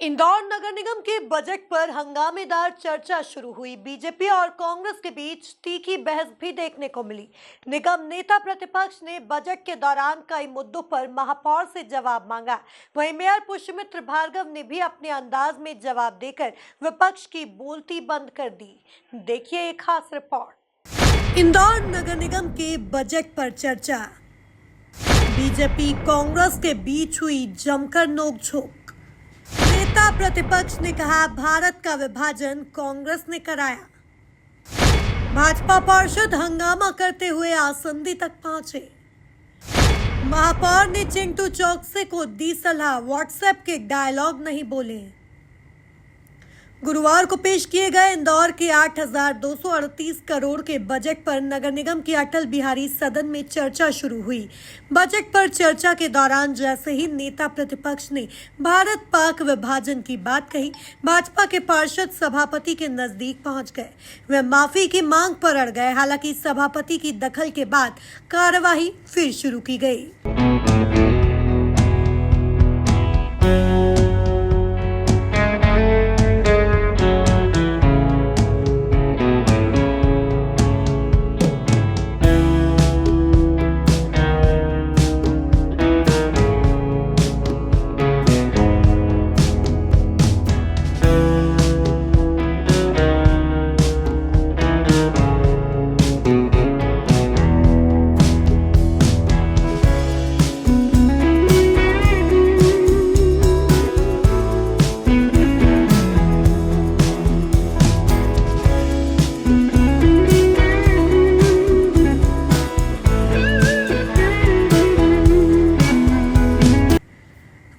इंदौर नगर निगम के बजट पर हंगामेदार चर्चा शुरू हुई। बीजेपी और कांग्रेस के बीच तीखी बहस भी देखने को मिली। निगम नेता प्रतिपक्ष ने बजट के दौरान कई मुद्दों पर महापौर से जवाब मांगा। वहीं मेयर पुष्यमित्र भार्गव ने भी अपने अंदाज में जवाब देकर विपक्ष की बोलती बंद कर दी। देखिए एक खास रिपोर्ट। इंदौर नगर निगम के बजट पर चर्चा। बीजेपी कांग्रेस के बीच हुई जमकर नोकझोंक। नेता प्रतिपक्ष ने कहा, भारत का विभाजन कांग्रेस ने कराया। भाजपा पार्षद हंगामा करते हुए आसंदी तक पहुंचे। महापौर ने चिंटू चौकसे को दी सलाह, व्हाट्सएप के डायलॉग नहीं बोले। गुरुवार को पेश किए गए इंदौर के 8,238 करोड़ के बजट पर नगर निगम की अटल बिहारी सदन में चर्चा शुरू हुई। बजट पर चर्चा के दौरान जैसे ही नेता प्रतिपक्ष ने भारत पाक विभाजन की बात कही, भाजपा के पार्षद सभापति के नजदीक पहुंच गए। वे माफी की मांग पर अड़ गए। हालांकि सभापति की दखल के बाद कार्यवाही फिर शुरू की गई।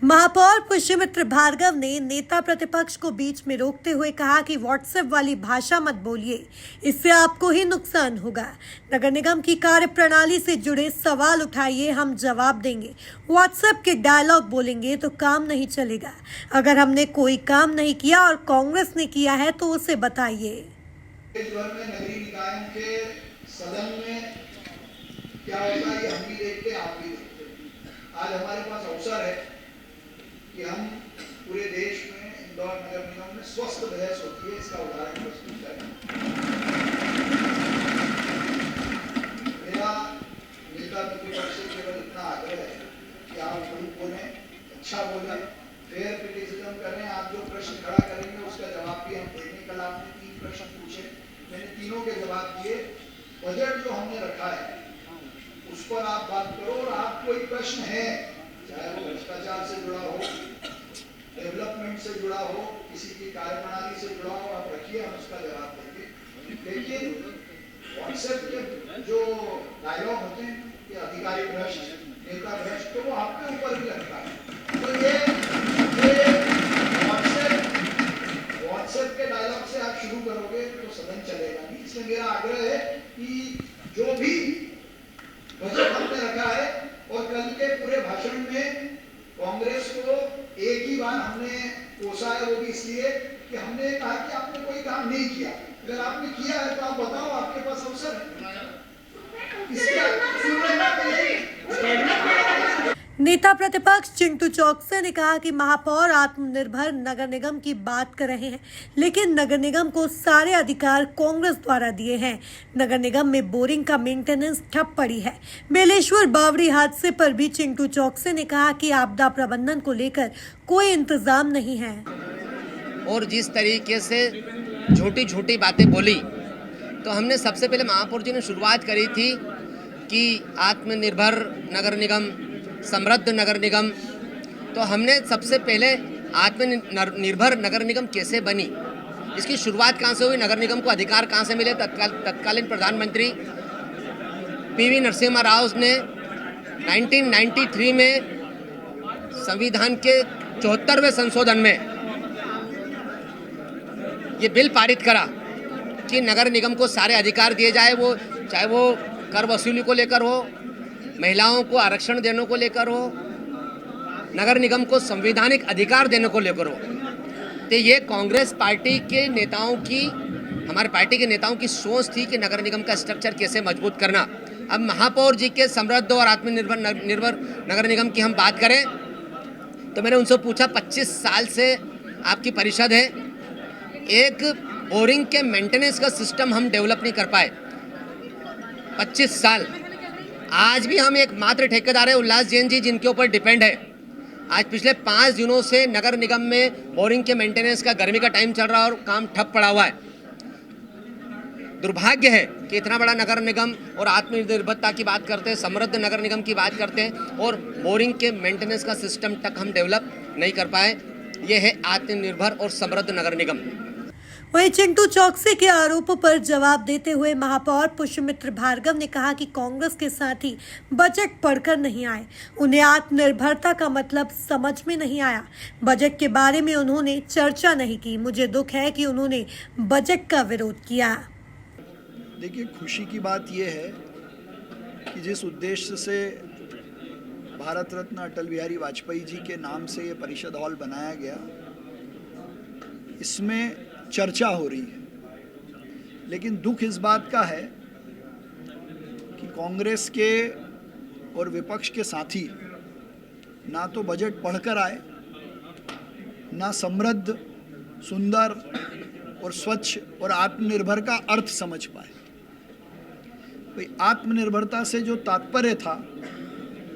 महापौर पुष्यमित्र भार्गव ने नेता प्रतिपक्ष को बीच में रोकते हुए कहा कि व्हाट्सएप वाली भाषा मत बोलिए, इससे आपको ही नुकसान होगा। नगर निगम की कार्य प्रणाली से जुड़े सवाल उठाइए, हम जवाब देंगे। व्हाट्सएप के डायलॉग बोलेंगे तो काम नहीं चलेगा। अगर हमने कोई काम नहीं किया और कांग्रेस ने किया है तो उसे बताइए। नगरीय निकायों के सदन में क्या होता है, हम भी देखते, आप भी देखते। आज हमारे पास अवसर है कि हम पूरे देश में इंदौर नगर निगम में स्वस्थ बहस होती है, इसका उदाहरण प्रस्तुत करें। मेरा नेता प्रतिपक्ष से केवल इतना आग्रह है कि आप खूब बोलें, अच्छा बोलें, फेयर क्रिटिसिज्म करें। आप जो प्रश्न खड़ा करेंगे उसका जवाब भी हम देंगे। कल आपने 3 प्रश्न पूछे, मैंने तीनों के जवाब दिए। बजट जो हमने रखा है उस पर आप बात करो, और आप कोई प्रश्न है, चाहे वो भ्रष्टाचार से जुड़ा हो, डेवलपमेंट से जुड़ा हो, किसी की कार्यप्रणाली से जुड़ा हो, आप रखिए, हम उसका जवाब देंगे। लेकिन व्हाट्सएप के जो डायलॉग होते हैं कि अधिकारी भ्रष्ट, नेता भ्रष्ट, तो वो आपके ऊपर भी लगता है। तो ये व्हाट्सएप के डायलॉग से आप शुरू करोगे तो सदन चलेगा नहीं। इसलिए मेरा आग्रह है कि जो भी बजट हमने रखा है, और कल के पूरे भाषण में कांग्रेस को एक ही बार हमने कोसा है, वो भी इसलिए कि हमने कहा कि आपने कोई काम नहीं किया। अगर आपने किया है तो आप बताओ, आपके पास अवसर है। नेता प्रतिपक्ष चिंटू चौकसे ने कहा कि महापौर आत्मनिर्भर नगर निगम की बात कर रहे हैं, लेकिन नगर निगम को सारे अधिकार कांग्रेस द्वारा दिए हैं। नगर निगम में बोरिंग का मेंटेनेंस ठप पड़ी है। बेलेश्वर बावड़ी हादसे पर भी चिंटू चौकसे ने कहा कि आपदा प्रबंधन को लेकर कोई इंतजाम नहीं है। और जिस तरीके से झूठी झूठी बातें बोली, तो हमने सबसे पहले महापौर जी ने शुरुआत करी थी कि आत्मनिर्भर नगर निगम, समृद्ध नगर निगम। तो हमने सबसे पहले आत्मनिर्भर नगर निगम कैसे बनी, इसकी शुरुआत कहाँ से हुई, नगर निगम को अधिकार कहाँ से मिले। तत्कालीन प्रधानमंत्री पीवी नरसिम्हा राव ने 1993 में संविधान के 74वें संशोधन में ये बिल पारित करा कि नगर निगम को सारे अधिकार दिए जाए, वो चाहे वो कर वसूली को लेकर हो, महिलाओं को आरक्षण देने को लेकर हो, नगर निगम को संवैधानिक अधिकार देने को लेकर हो। तो ये कांग्रेस पार्टी के नेताओं की, हमारे पार्टी के नेताओं की सोच थी कि नगर निगम का स्ट्रक्चर कैसे मजबूत करना। अब महापौर जी के समृद्ध और आत्मनिर्भर नगर निगम की हम बात करें तो मैंने उनसे पूछा, 25 साल से आपकी परिषद है, एक बोरिंग के मेंटेनेंस का सिस्टम हम डेवलप नहीं कर पाए 25 साल। आज भी हम एक मात्र ठेकेदार है उल्लास जैन जी, जिनके ऊपर डिपेंड है। आज पिछले 5 दिनों से नगर निगम में बोरिंग के मेंटेनेंस का गर्मी का टाइम चल रहा है और काम ठप पड़ा हुआ है। दुर्भाग्य है कि इतना बड़ा नगर निगम और आत्मनिर्भरता की बात करते हैं, समृद्ध नगर निगम की बात करते हैं और बोरिंग के मेंटेनेंस का सिस्टम तक हम डेवलप नहीं कर पाए। ये है आत्मनिर्भर और समृद्ध नगर निगम। वहीं चिंटू चौकसी के आरोपों पर जवाब देते हुए महापौर पुष्यमित्र भार्गव ने कहा कि कांग्रेस के साथी बजट पढ़कर नहीं आए, उन्हें आत्मनिर्भरता का मतलब समझ में नहीं आया। बजट के बारे में उन्होंने चर्चा नहीं की। मुझे दुख है कि उन्होंने बजट का विरोध किया। देखिए, खुशी की बात यह है कि जिस उद्देश्य से भारत रत्न अटल बिहारी वाजपेयी जी के नाम से ये परिषद हॉल बनाया गया, इसमें चर्चा हो रही है। लेकिन दुख इस बात का है कि कांग्रेस के और विपक्ष के साथी ना तो बजट पढ़कर आए, ना समृद्ध, सुंदर और स्वच्छ और आत्मनिर्भर का अर्थ समझ पाए। भाई, आत्मनिर्भरता से जो तात्पर्य था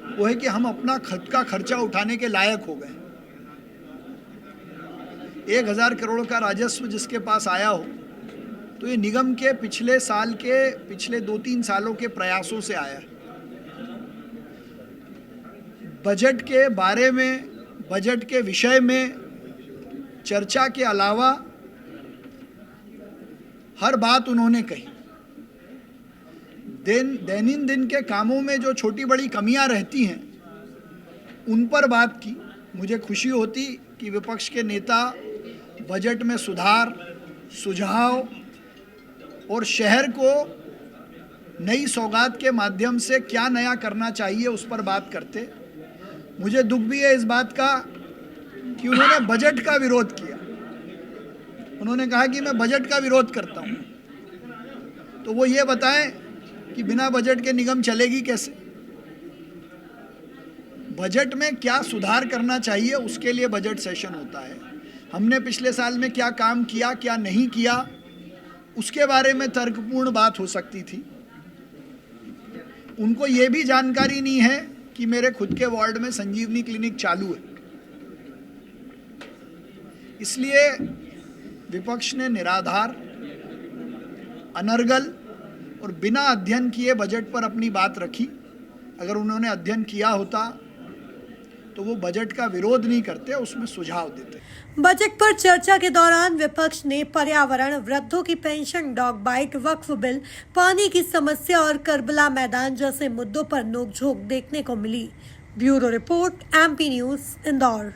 वो है कि हम अपना खुद का खर्चा उठाने के लायक हो गए। 1000 करोड़ का राजस्व जिसके पास आया हो तो ये निगम के पिछले 2-3 सालों के प्रयासों से आया है। बजट के बारे में, बजट के विषय में चर्चा के अलावा हर बात उन्होंने कही। दैनंदिन के कामों में जो छोटी बड़ी कमियां रहती हैं उन पर बात की। मुझे खुशी होती कि विपक्ष के नेता बजट में सुधार, सुझाव और शहर को नई सौगात के माध्यम से क्या नया करना चाहिए उस पर बात करते। मुझे दुख भी है इस बात का कि उन्होंने बजट का विरोध किया। उन्होंने कहा कि मैं बजट का विरोध करता हूं, तो वो ये बताएं कि बिना बजट के निगम चलेगी कैसे। बजट में क्या सुधार करना चाहिए उसके लिए बजट सेशन होता है। हमने पिछले साल में क्या काम किया, क्या नहीं किया, उसके बारे में तर्कपूर्ण बात हो सकती थी। उनको ये भी जानकारी नहीं है कि मेरे खुद के वार्ड में संजीवनी क्लिनिक चालू है। इसलिए विपक्ष ने निराधार, अनर्गल और बिना अध्ययन किए बजट पर अपनी बात रखी। अगर उन्होंने अध्ययन किया होता तो वो बजट का विरोध नहीं करते, उसमें सुझाव देते। बजट पर चर्चा के दौरान विपक्ष ने पर्यावरण, वृद्धों की पेंशन, डॉग बाइट, वक्फ बिल, पानी की समस्या और करबला मैदान जैसे मुद्दों पर नोकझोंक देखने को मिली। Bureau report, MP news, Indore.